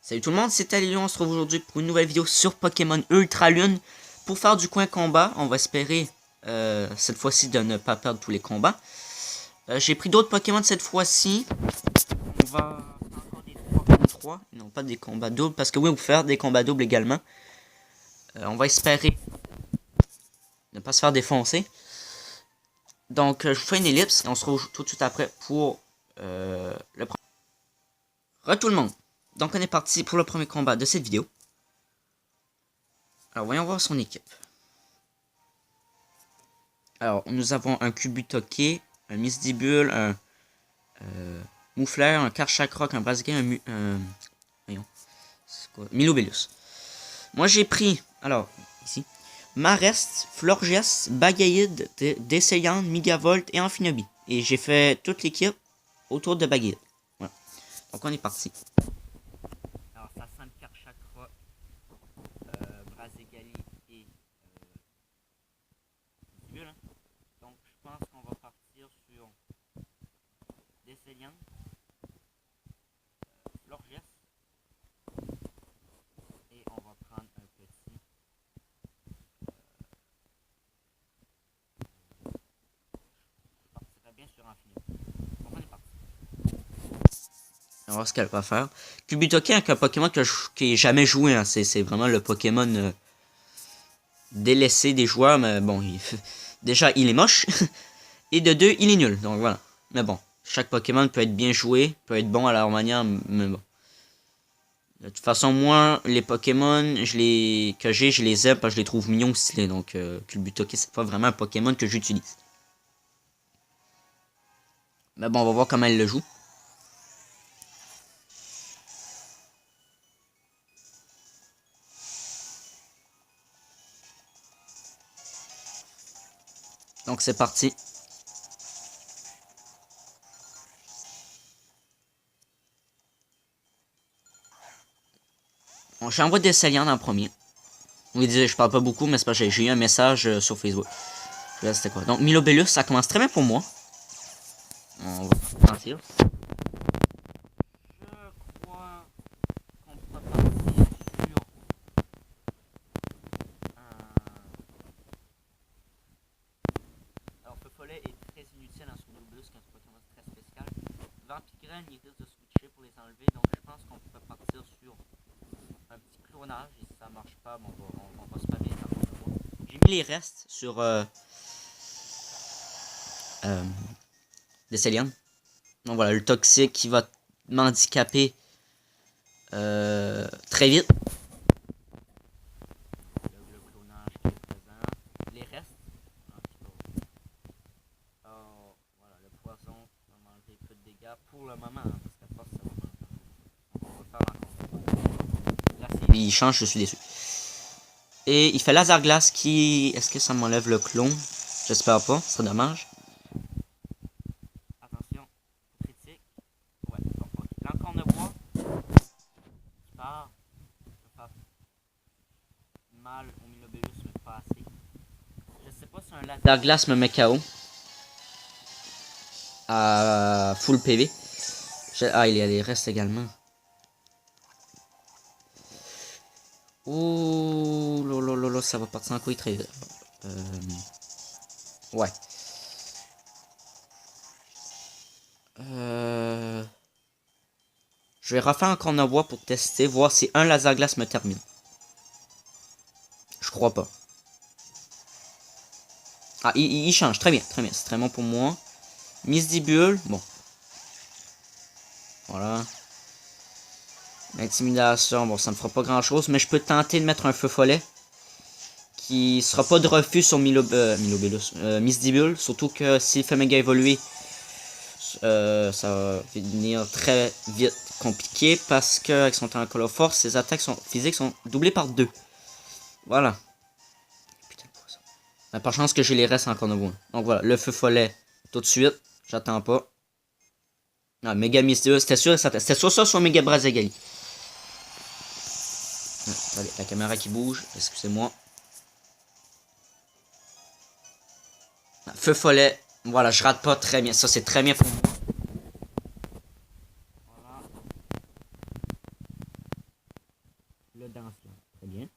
Salut tout le monde, c'est Alion, on se retrouve aujourd'hui pour une nouvelle vidéo sur Pokémon Ultra Lune. Pour faire du coin combat, on va espérer cette fois-ci de ne pas perdre tous les combats. J'ai pris d'autres Pokémon cette fois-ci. On va faire encore des 3 contre 3, non pas des combats doubles, parce que oui, on peut faire des combats doubles également. On va espérer ne pas se faire défoncer. Donc je vous fais une ellipse et on se retrouve tout de suite après pour le premier. Re tout le monde. Donc on est parti pour le premier combat de cette vidéo. Alors voyons voir son équipe. Alors nous avons un Cubutoke, un Misdibule, un Moufleur, un Karchakroc, un Blaziken, voyons, c'est quoi? Milobellus. Moi j'ai pris, alors ici, Marest, Florges, Bagaïd, Desséian, Migavolt et Amphinobi. Et j'ai fait toute l'équipe autour de Bagaïd. Voilà. Donc on est parti. Alors ça sent le Karchakroc, Brazegali et Misdibule. Hein. Donc je pense qu'on va partir sur Desséian, Florges. Et on va prendre un petit je partirai bien sur Infinity. Donc on est parti. On va voir ce qu'elle va faire. Cubutoke est un Pokémon que j'ai jamais joué. Hein. C'est vraiment le Pokémon délaissé des joueurs. Mais bon, déjà il est moche. Et de deux, il est nul. Donc voilà. Mais bon, chaque Pokémon peut être bien joué, peut être bon à leur manière. Mais bon. De toute façon, moi, les Pokémon que j'ai, je les aime parce que je les trouve mignons stylés. Donc, Cubutoke, c'est pas vraiment un Pokémon que j'utilise. Mais bon, on va voir comment elle le joue. Donc, c'est parti. Bon, j'envoie des Célians en premier. Oui, je parle pas beaucoup, mais c'est pas j'ai eu un message sur Facebook. Là, c'était quoi? Donc, Milobellus, ça commence très bien pour moi. On va partir. Je crois qu'on pourra partir sur alors, Feu-Follet est très inutile en Milobellus quand c'est un Pokémon très spécial. Vampigren, il risque de switcher pour les enlever, donc je pense qu'on peut partir sur un petit clonage. Et si ça marche pas, bon, on va spammer les temps. J'ai mis les restes sur des Célians. Donc voilà, le toxique qui va m'handicaper très vite. Le clonage qui est présent. Les restes. Oh, voilà, le poison va manger peu de dégâts pour le moment. Hein, parce qu'à force, ça va manger. On va faire encore. Là, il change, je suis déçu. Et il fait laser glace qui... Est-ce que ça m'enlève le clone? J'espère pas, c'est dommage. Attention, critique. Ouais, donc l'encorne de bois. Qui part. Je faire mal au Milobellus, mais pas assez. Je sais pas si un laser glace me met KO. À full PV. Ah, il y a les restes également. Ouh, lolo, ça va partir en couille très vite. Ouais. Je vais refaire un corne-bois pour tester, voir si un laser glace me termine. Je crois pas. Ah, il change, très bien, c'est très bon pour moi. Misdibule, bon. Voilà. L'intimidation, bon, ça ne fera pas grand chose, mais je peux tenter de mettre un Feu-Follet. Qui sera pas de refus sur Misdibule, surtout que s'il fait méga évoluer, ça va devenir très vite compliqué parce que avec son temps Call of Force, ses attaques physiques sont doublées par 2. Voilà. Putain de poisson. Par chance que j'ai les restes encore de bois. Donc voilà, le Feu-Follet tout de suite. J'attends pas. Ah, méga Misdibule, c'était sûr ça, soit méga Brazegali. Allez, la caméra qui bouge, excusez-moi. Feu-Follet, voilà, je rate pas très bien. Ça, c'est très bien pour moi. Voilà. le dansien. Très bien.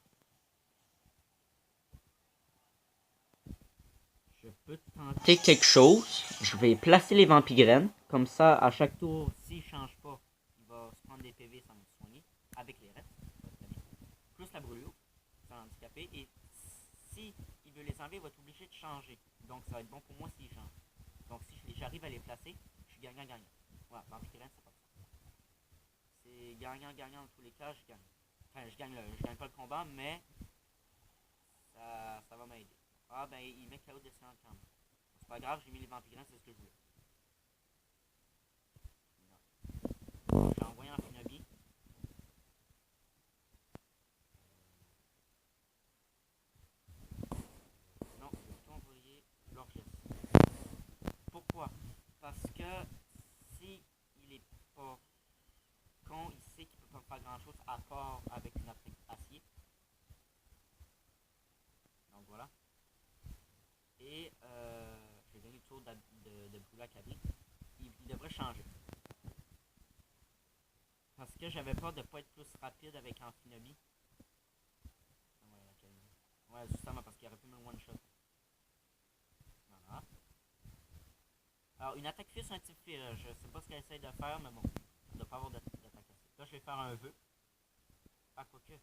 Je peux tenter quelque chose. Je vais placer les vampigraines. Comme ça, à chaque tour, s'il ne change pas, il va se prendre des PV sans me soigner. Avec les restes. Plus la brûlure, sans handicapé. Et si il veut les enlever, il va être obligé de changer. Donc ça va être bon pour moi s'il change. Donc si j'arrive à les placer, je suis gagnant-gagnant. Voilà, vampigraines, c'est pas ça. C'est gagnant-gagnant dans tous les cas, je gagne. Enfin, je gagne pas le combat, mais ça va m'aider. Ah ben, il met KO de séance quand même. C'est pas grave, j'ai mis les vampigraines, c'est ce que je voulais. Non. J'ai envoyé un Shinobi. Non, je vais tout envoyer l'orchestre. Pourquoi? Parce que si il est pas con, il sait qu'il peut pas faire grand chose à part avec une attaque acier. Donc voilà. Et je vais donner le tour de Brulac à lui. Il devrait changer. Parce que j'avais peur de pas être plus rapide avec Amphinobi. Ouais, justement parce qu'il aurait pu me one shot. Voilà. Alors, une attaque fille sur un type fille, je sais pas ce qu'elle essaye de faire, mais bon, elle doit pas avoir d'attaque assez. Là, je vais faire un vœu. Ah, quoique.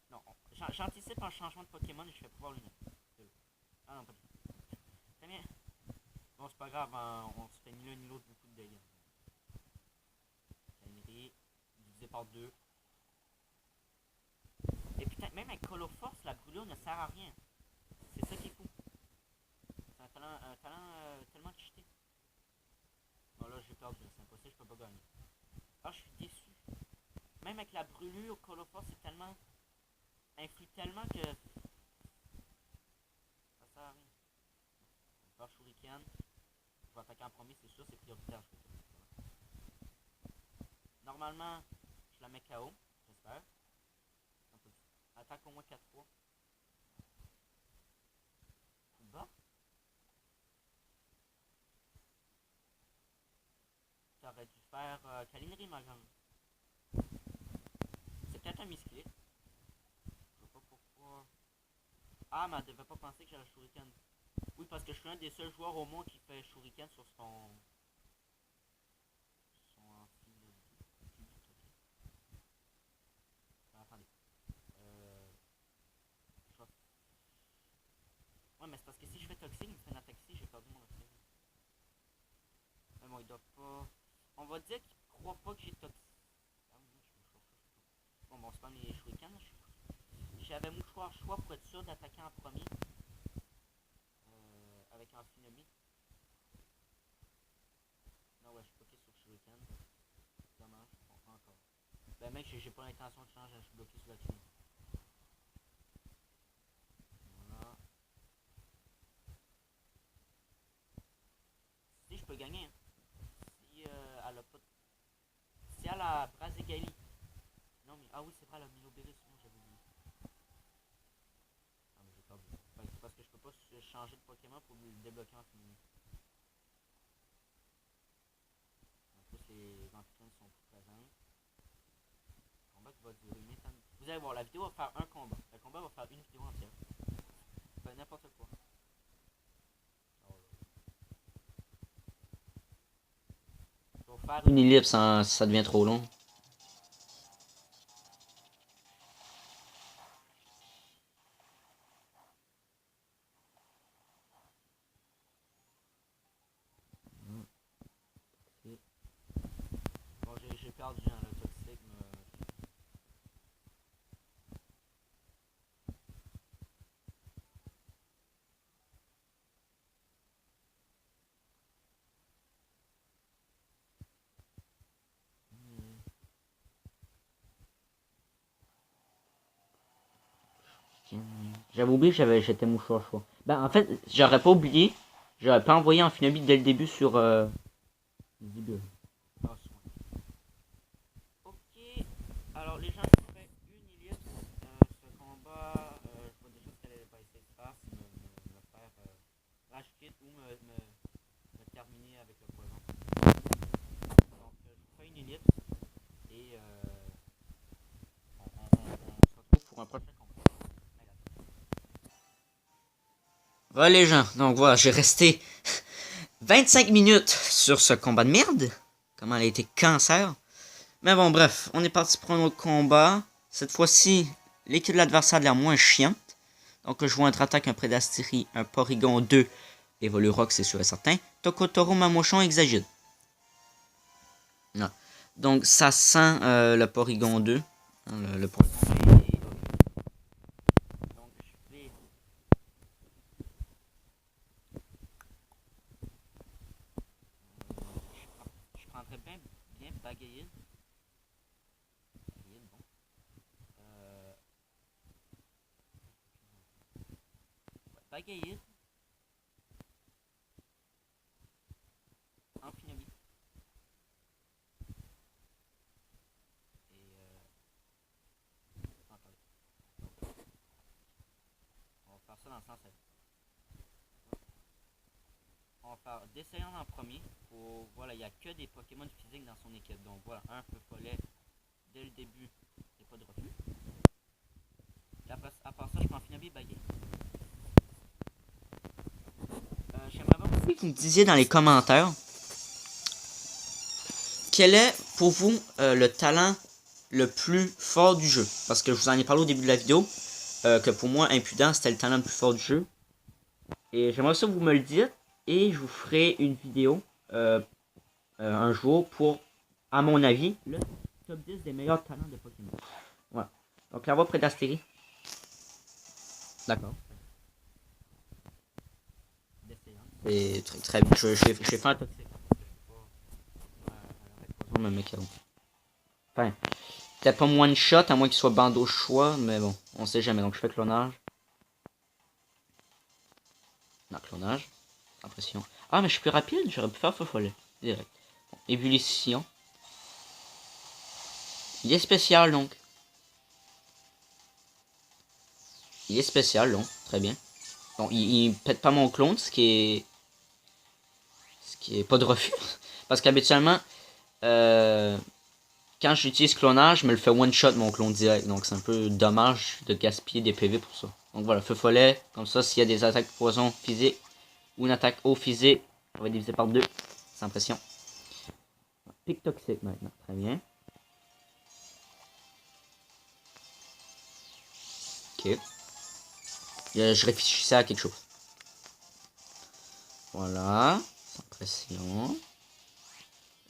Non, j'anticipe un changement de Pokémon et je fais pouvoir l'unité. Ah non, pas du tout. Très bien. Bon, c'est pas grave, hein, on se fait ni l'un ni l'autre beaucoup de dégâts. Calmerie, divisé par 2. Et putain, même avec Call of Force, la brûlure ne sert à rien. C'est ça qui est fou. C'est un talent tellement cheaté. Bon, là, j'ai perdu, c'est impossible, je peux pas gagner. Ah, je suis déçu. Même avec la brûlure, Call of Force, c'est tellement. Influe tellement que. Ça sert à rien. Je vais faire Shuriken. Je vais attaquer en premier, c'est sûr, c'est prioritaire. Normalement, je la mets KO, j'espère. Attaque au moins 4 fois. Coup bas. T'aurais dû faire Kalinerie, ma grande. C'est peut-être un misclick. Je sais pas pourquoi. Ah, mais elle devait pas penser que j'avais Shuriken. Oui, parce que je suis un des seuls joueurs au monde qui fait Shuriken sur son. Attendez. Je vais. Ouais, mais c'est parce que si je fais toxique, il me fait une attaque ici, j'ai perdu mon attaque. Mais bon, il doit pas. On va dire qu'il croit pas que j'ai toxique. Ah oui, je me chauffe. Bon, bon, c'est pas les Shuriken. J'avais mouchoir choix pour être sûr d'attaquer en premier. Avec un Shinobi. Non, ouais, je suis bloqué sur Shuriken. Dommage, bon, encore. Ben, mec, j'ai pas l'intention de changer, je suis bloqué sur la Shuriken. Voilà. Si, je peux gagner. Hein. Si elle a pas. Si elle a Brazigali. Non, mais. Ah oui, c'est vrai, elle a Milobéris. Moi, j'avais oublié. Ah, mais j'ai perdu. Ben, c'est parce que je peux pas changer de Pokémon pour le débloquer en fini. En plus, les amphitriones sont plus présents. Combat qui va durer une éternité. Vous allez voir, la vidéo va faire un combat. Le combat va faire une vidéo entière. Ben, n'importe quoi. Je vais faire une ellipse, hein, ça devient trop long. Bon, j'ai perdu hein, le toxique, mais. J'avais oublié que j'étais mouchoir choix. Ben en fait, j'aurais pas oublié. J'aurais pas envoyé un Finobi dès le début sur Ok, alors les gens qui fait une ellipse, ce combat, je vois déjà ce qu'elle allait pas essayer de faire, c'est me faire rage quit ou me terminer avec le poison. Donc je fais une ellipse. prochain combat. Voilà les gens, donc voilà, j'ai resté 25 minutes sur ce combat de merde. Comment elle a été cancer. Mais bon, bref, on est parti pour un autre combat. Cette fois-ci, l'équipe de l'adversaire a l'air moins chiante. Donc je vois un Tratak, un Prédasteri, un Porygon 2, Evolurock, c'est sûr et certain. Tokotoro, Mamochon, Exagide. Non. Donc ça sent le Porygon 2. Hein, le Porygon 2. Donc je prendrais bien Bagaïd. Bagaïd, bon. Bagaïd. Amphinami. Et attendez. On va faire ça dans le sens. On va faire d'essayant en premier. Voilà, il n'y a que des Pokémon physiques dans son équipe. Donc voilà, un feu follet dès le début, il n'y a pas de refus. Et après, à part ça, je prends Finabi Baguette. J'aimerais aussi que vous me disiez dans les commentaires quel est pour vous le talent le plus fort du jeu. Parce que je vous en ai parlé au début de la vidéo, que pour moi, Impudent, c'était le talent le plus fort du jeu. Et j'aimerais ça que vous me le dites, et je vous ferai une vidéo un jour pour, à mon avis, le top 10 des meilleurs talents de Pokémon. Voilà. Donc la voix près d'Astérie. D'accord. Et très bien. Je vais faire un toxique. Enfin, peut-être pas one shot, à moins qu'il soit bande au choix, mais bon, on sait jamais. Donc je fais clonage. Non, clonage. Impression. Ah, mais je suis plus rapide, j'aurais pu faire feu follet. Direct. Bon, ébullition. Il est spécial donc. Il est spécial donc, très bien. Bon, il pète pas mon clone, ce qui est pas de refus. Parce qu'habituellement, quand j'utilise clonage, je me le fais one shot mon clone direct. Donc c'est un peu dommage de gaspiller des PV pour ça. Donc voilà, feu follet, comme ça, s'il y a des attaques poison physique ou une attaque eau physique, on va diviser par 2, sans pression. Pic toxique maintenant, très bien. Ok. Je réfléchissais à quelque chose. Voilà, sans pression.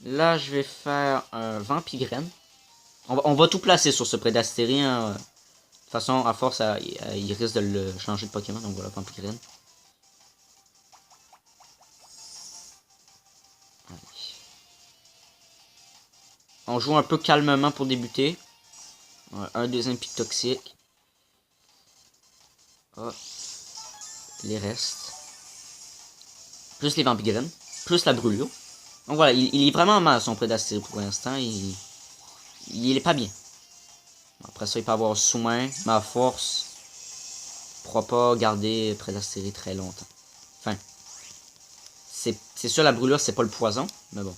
Là, je vais faire un Vampigraine. On va tout placer sur ce Prédastérie. Hein. De toute façon, à force, il risque de le changer de Pokémon. Donc voilà, Vampigraine. On joue un peu calmement pour débuter. Ouais, un deuxième pic toxique. Oh. Les restes. Plus les Vampigraines. Plus la brûlure. Donc voilà, il est vraiment mal son Prédastérie pour l'instant. Il est pas bien. Après ça, il peut avoir soin, mais à force, il pourra pas garder Prédastérie très longtemps. Enfin, c'est sûr, la brûlure, c'est pas le poison, mais bon.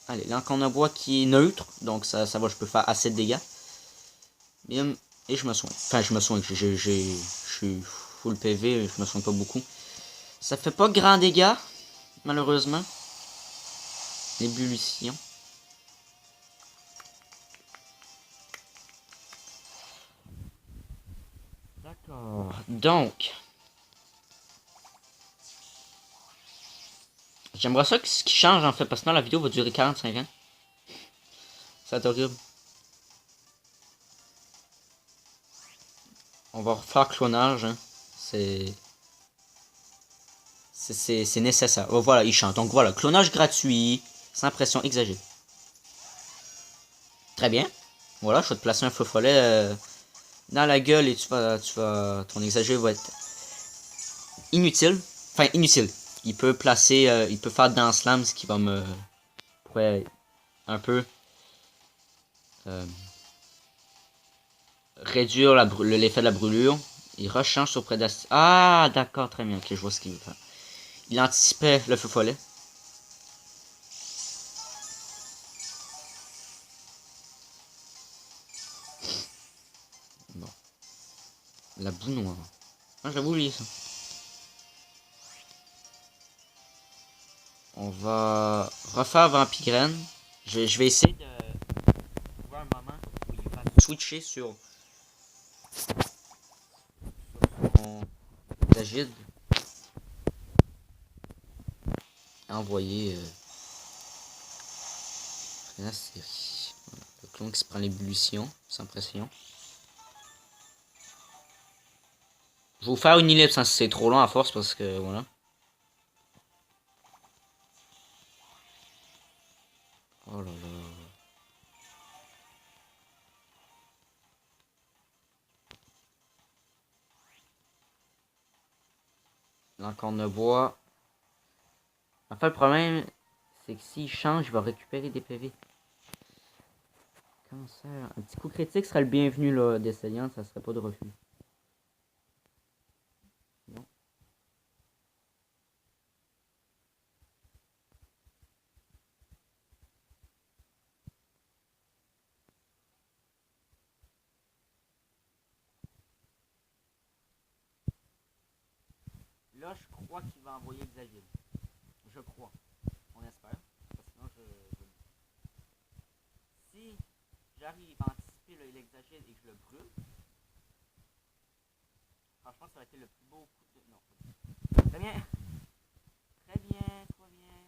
Allez, l'encre en bois qui est neutre, donc ça va, je peux faire assez de dégâts. Et je me soigne. Enfin, je me soigne, je suis full PV, je me soigne pas beaucoup. Ça fait pas grand dégâts, malheureusement. Ébullition. D'accord. Donc, j'aimerais ça que ce qui change en fait, parce que sinon la vidéo va durer 45 ans. C'est horrible. On va refaire clonage, hein. C'est nécessaire. Oh, voilà, il chante. Donc voilà, clonage gratuit, sans pression exagérée. Très bien. Voilà, je vais te placer un feu follet dans la gueule et ton exagéré va être inutile. Enfin, inutile. Il peut placer, il peut faire dans slam, ce qui va me pourrait un peu réduire l'effet de la brûlure. Il rechange sur Prédastérie. Ah, d'accord, très bien. Ok, je vois ce qu'il veut faire. Il anticipait le feu follet. Bon. La boue noire. Ah, j'avais oublié ça. On va refaire Vampigraine. Je vais essayer de trouver un moment où il va switcher sur son Agide. Envoyer la série. Voilà. Le clone qui se prend l'ébullition sans pression. Je vais vous faire une ellipse hein, si c'est trop long à force parce que voilà. Oh là là. L'encorne bois. En fait, le problème, c'est que s'il change, il va récupérer des PV. Cancer. Un petit coup critique serait le bienvenu là, d'essayant, ça serait pas de refus. Non. Là, je crois qu'il va envoyer Xavier. Je crois. On espère. Parce que sinon, si j'arrive à anticiper l'exagène et que je le brûle, franchement, ça aurait été le plus beau coup de... Non. Très bien. Très bien, trop bien.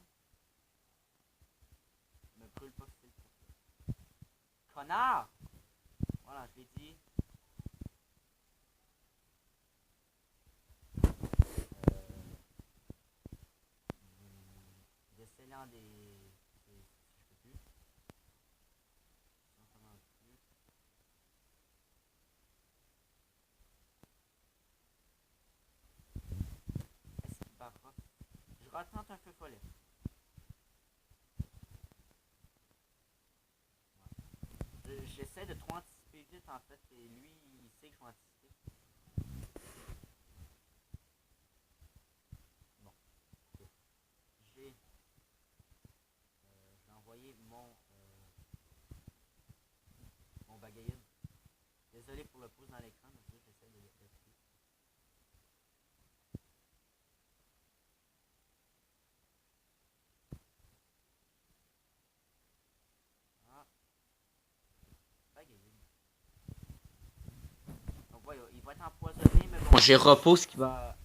Me brûle pas, s'il te plaît. Connard! Voilà, je l'ai dit. J'essaie des... Je peux plus. Est-ce qu'il va... Je retente un feu follet. J'essaie de trop anticiper vite en fait, et lui, il sait que je vais anticiper. Bon, okay. J'ai envoyé mon bagaille. Désolé pour le pouce dans l'écran, mais j'essaie de l'appuyer. Ah, bagaille. Donc voilà, il va être empoisonné, mais bon, j'ai repos qui va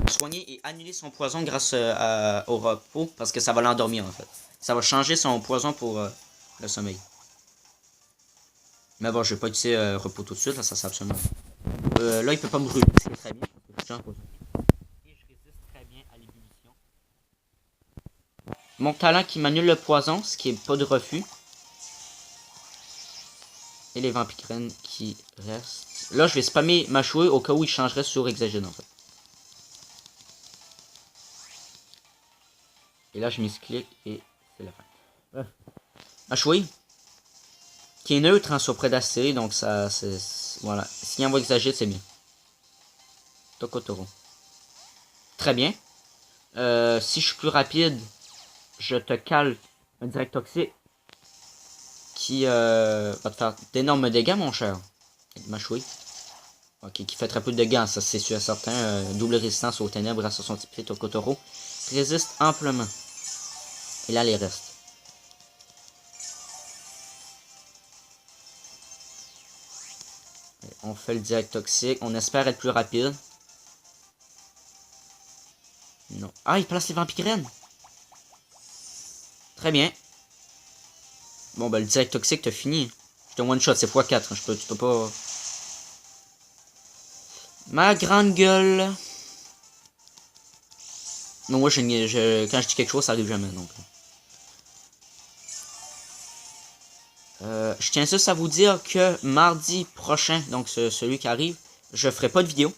soigner et annuler son poison grâce au repos, parce que ça va l'endormir en fait. Ça va changer son poison pour le sommeil. Mais bon, je vais pas utiliser repos tout de suite, là, ça sert absolument. Là, il peut pas me brûler, c'est très bien, parce que je suis empoisonné. Et je résiste très bien à l'ébullition. Mon talent qui m'annule le poison, ce qui est pas de refus. Et les vampires qui restent. Là, je vais spammer ma chouée au cas où il changerait sur Exagène en fait. Et là, je misclick et c'est la fin. Ma chouée, qui est neutre hein, sur Prédacé, donc ça, c'est. Voilà. S'il envoie Exagène, c'est bien. Tokotoro. Très bien. Si je suis plus rapide, je te cale un direct toxique qui va te faire d'énormes dégâts, mon cher. Ma chouée. Ok, qui fait très peu de dégâts, ça c'est sûr et certain. Double résistance aux ténèbres grâce à son type Tokotoro. Résiste amplement. Et là, les restes. On fait le direct toxique. On espère être plus rapide. Non. Ah, il place les vampires. Très bien. Bon, ben le direct toxique, t'as fini. Je te one shot, c'est x4. Hein. Tu peux pas. Ma grande gueule. Non, moi, quand je dis quelque chose, ça arrive jamais. Donc. Je tiens juste à vous dire que mardi prochain, donc celui qui arrive, je ferai pas de vidéo.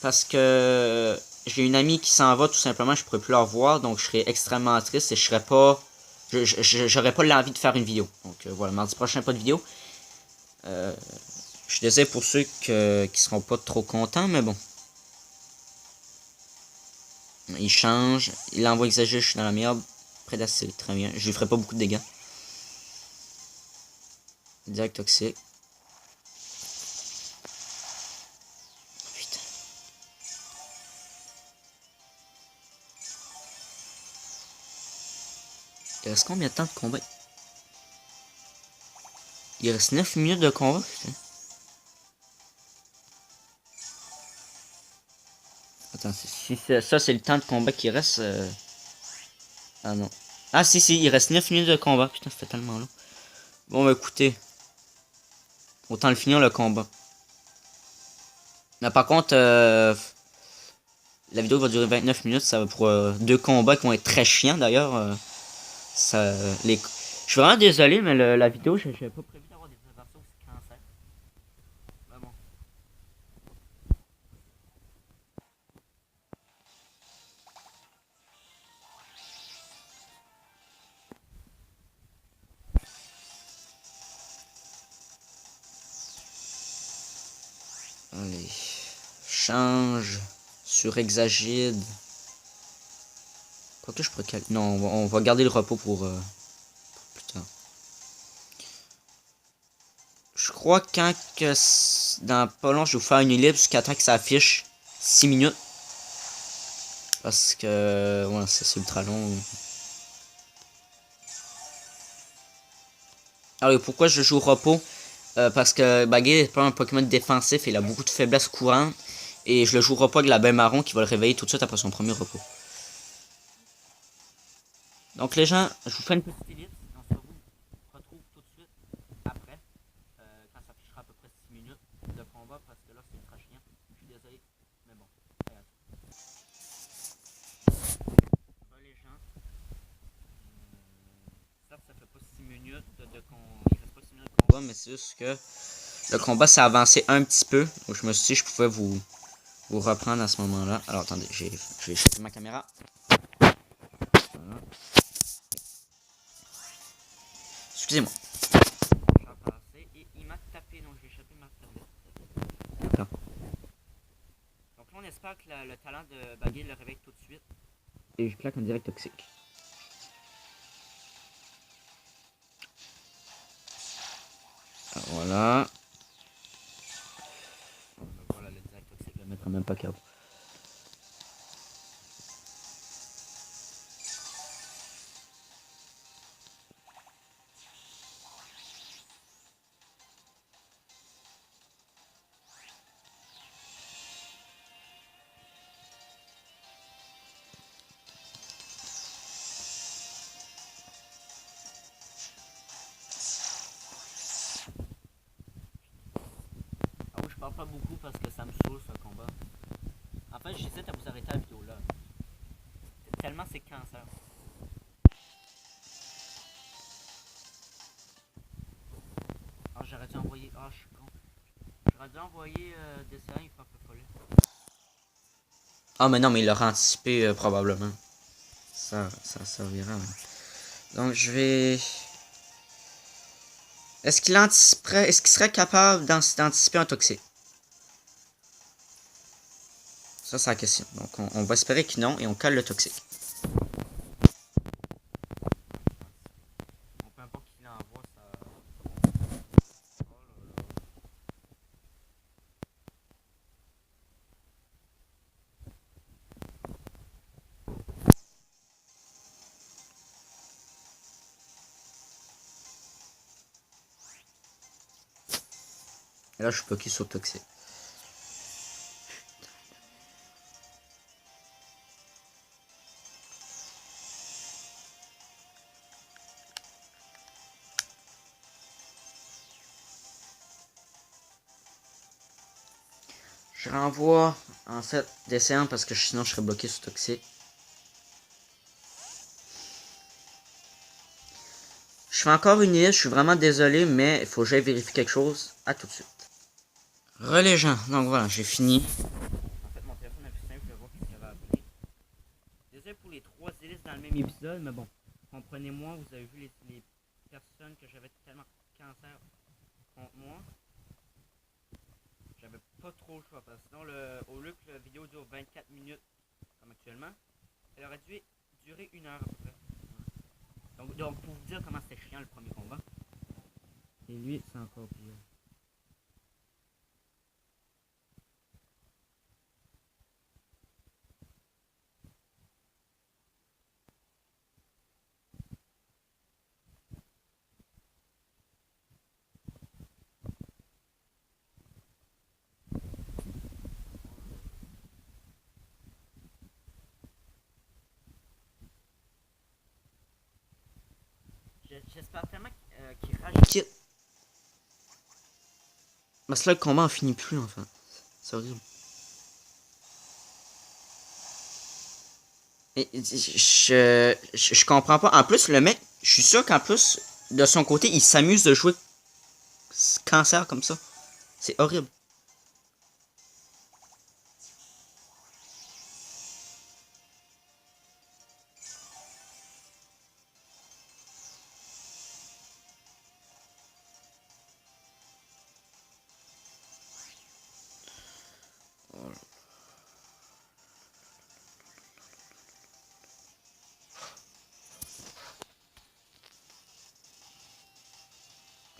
Parce que j'ai une amie qui s'en va tout simplement, je pourrais plus la revoir, donc je serais extrêmement triste et je serais pas. J'aurais pas l'envie de faire une vidéo. Donc voilà, mardi prochain, pas de vidéo. Je suis désolé pour ceux qui seront pas trop contents, mais bon. Il change, il envoie exagérer, je suis dans la merde. Près d'assez, très bien. Je lui ferai pas beaucoup de dégâts. Direct toxique. Il reste combien de temps de combat? Il reste 9 minutes de combat, putain. Attends, si ça c'est le temps de combat qui reste. Ah non. Ah si, il reste 9 minutes de combat. Putain, ça fait tellement long. Bon, bah écoutez. Autant le finir le combat. Mais par contre, la vidéo va durer 29 minutes. Ça va pour deux combats qui vont être très chiants d'ailleurs. Ça, les... Je suis vraiment désolé, mais la vidéo, j'avais pas prévu d'avoir des versions aussi cancer. Vraiment. Allez. Change. Sur Exagide. Quoique je pourrais calculer. Non, on va garder le repos pour plus tard. Je crois quand que dans pas long, je vais vous faire une ellipse jusqu'à temps que ça affiche 6 minutes. Parce que ouais, c'est ultra long. Alors pourquoi je joue au repos? Parce que Baggy est pas un Pokémon défensif, il a beaucoup de faiblesses courantes. Et je le joue au repos avec la baie marron qui va le réveiller tout de suite après son premier repos. Donc les gens, je vous fais une petite ellipse. On se retrouve tout de suite après. Quand ça affichera à peu près 6 minutes de combat. Parce que là c'est ultra chiant. Je suis désolé. Mais bon. Les gens. Certes ça fait pas 6 minutes de combat. Il reste pas 6 minutes de combat. Mais c'est juste que le combat s'est avancé un petit peu. Donc je me suis dit que je pouvais vous reprendre à ce moment-là. Alors attendez, je vais échanger ma caméra. Voilà. Excusez-moi. Et il m'a tapé, donc j'ai échappé ma tablette. Attends. Donc là on espère que le talent de Baggy le réveille tout de suite. Et je claque un direct toxique. Alors, voilà. Voilà le direct toxique, je vais le mettre même pas KO. Ah oui, je parle pas beaucoup parce que ça me saoule ce combat. En fait, j'hésite à vous arrêter la vidéo là. Tellement c'est cancer. Ah, j'aurais dû envoyer. Ah, je suis con. J'aurais dû envoyer des séries, il faut un peu folle. Ah, mais non, mais il l'aura anticipé probablement. Ça servira. Donc, je vais. Est-ce qu'il anticiperait. Est-ce qu'il serait capable d'anticiper un toxique? Ça, c'est la question. Donc, on va espérer que non et on cale le toxique. Peu importe qui l'envoie, ça. Et là, je suis bloqué sur le toxique. Je renvoie en fait des séances parce que sinon je serais bloqué sur toxique. Je fais encore une liste, je suis vraiment désolé, mais il faut que j'aille vérifier quelque chose. À tout de suite. Relais gens, donc voilà, j'ai fini. En fait, mon téléphone a plus simple de voir ce qu'il avait appelé. Désolé pour les 3 hélices dans le même épisode, mais bon, comprenez-moi, vous avez vu les personnes que j'avais tellement cancer contre moi. J'avais pas trop le choix parce que sinon, au lieu que la vidéo dure 24 minutes, comme actuellement, elle aurait dû durer 1 heure à peu près. Donc pour vous dire comment c'était chiant le premier combat. Et lui, c'est encore pire. J'espère tellement qu'il rajoute. Parce que là, le combat en finit plus, en fait. C'est horrible. Et, je comprends pas. En plus, le mec, je suis sûr qu'en plus, de son côté, il s'amuse de jouer cancer comme ça. C'est horrible.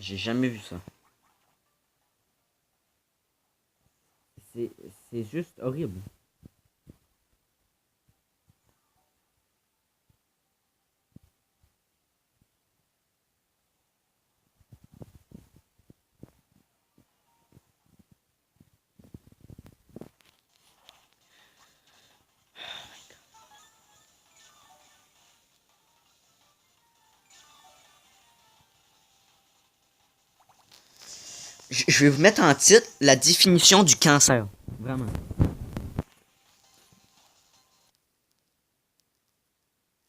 J'ai jamais vu ça. C'est c'est juste horrible. Je vais vous mettre en titre la définition du cancer. Vraiment.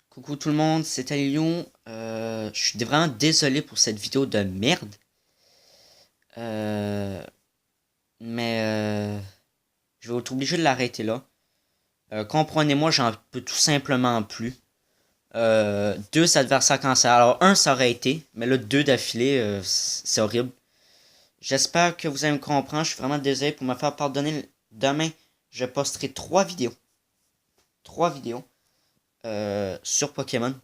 Coucou tout le monde, c'est Alilion. Je suis vraiment désolé pour cette vidéo de merde. Euh, mais je vais être obligé de l'arrêter là. Comprenez-moi, j'en peux tout simplement plus. Deux adversaires cancer. Alors, un, ça aurait été, mais là, deux d'affilée, c'est horrible. J'espère que vous allez me comprendre. Je suis vraiment désolé pour me faire pardonner. Demain, je posterai 3 vidéos. 3 vidéos sur Pokémon.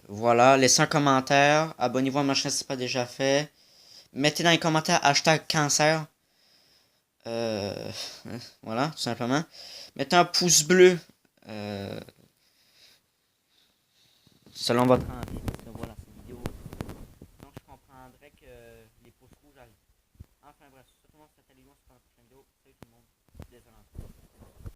Voilà, laissez un commentaire. Abonnez-vous à ma chaîne si ce n'est pas déjà fait. Mettez dans les commentaires hashtag cancer. Voilà, tout simplement. Mettez un pouce bleu. Selon votre envie. Parce que voilà, cette vidéo. Donc, je comprendrais que les pouces rouges arrivent. Enfin bref, sur tout le monde, c'était Léon. C'est pour la prochaine vidéo. Salut tout le monde. Désolé.